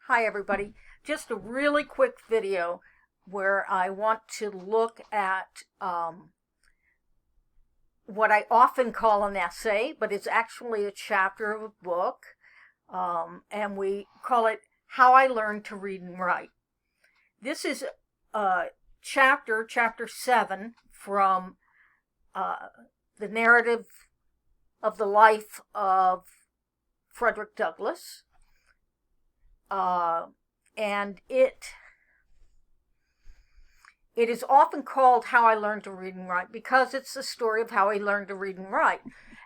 Hi everybody, just a really quick video where I want to look at what I often call an essay, but it's actually a chapter of a book, and we call it How I Learned to Read and Write. This is chapter 7 from the narrative of the life of Frederick Douglass. And it is often called How I Learned to Read and Write because it's the story of how I learned to read and write.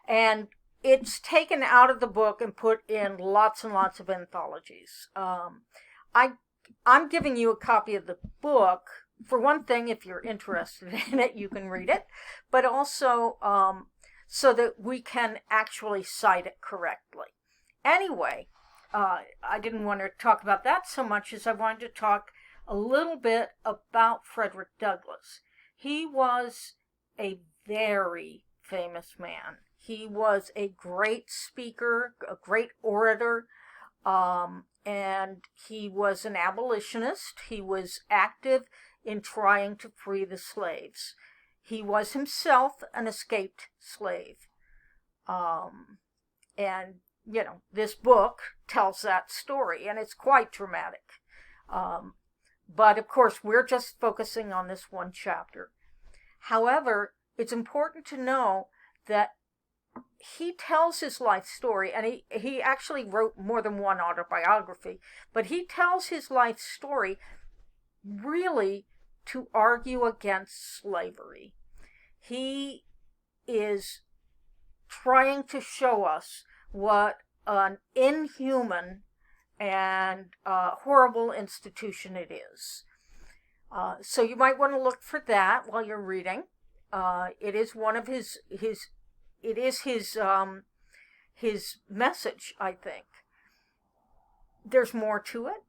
And it's taken out of the book and put in lots and lots of anthologies. I'm giving you a copy of the book. For one thing, if you're interested in it, you can read it, but also so that we can actually cite it correctly. Anyway, I didn't want to talk about that so much as I wanted to talk a little bit about Frederick Douglass. He was a very famous man. He was a great speaker, a great orator, and he was an abolitionist. He was active in trying to free the slaves. He was himself an escaped slave. And this book tells that story, and it's quite dramatic. But of course, we're just focusing on this one chapter. However, it's important to know that he tells his life story, and he actually wrote more than one autobiography, but he tells his life story really to argue against slavery. He is trying to show us what an inhuman and horrible institution it is. So you might want to look for that while you're reading. It is one of his message, I think. There's more to it.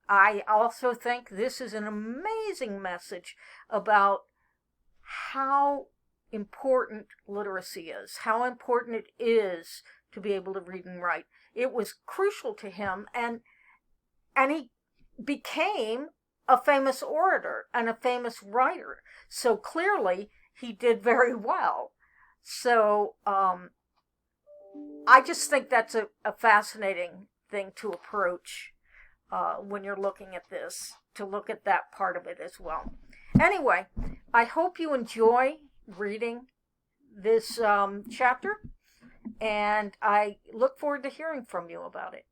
I also think this is an amazing message about how important literacy is, how important it is to be able to read and write. It was crucial to him, and he became a famous orator and a famous writer. So clearly he did very well. So I just think that's a fascinating thing to approach when you're looking at this, to look at that part of it as well. Anyway, I hope you enjoy reading this chapter, and I look forward to hearing from you about it.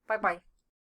Bye-bye.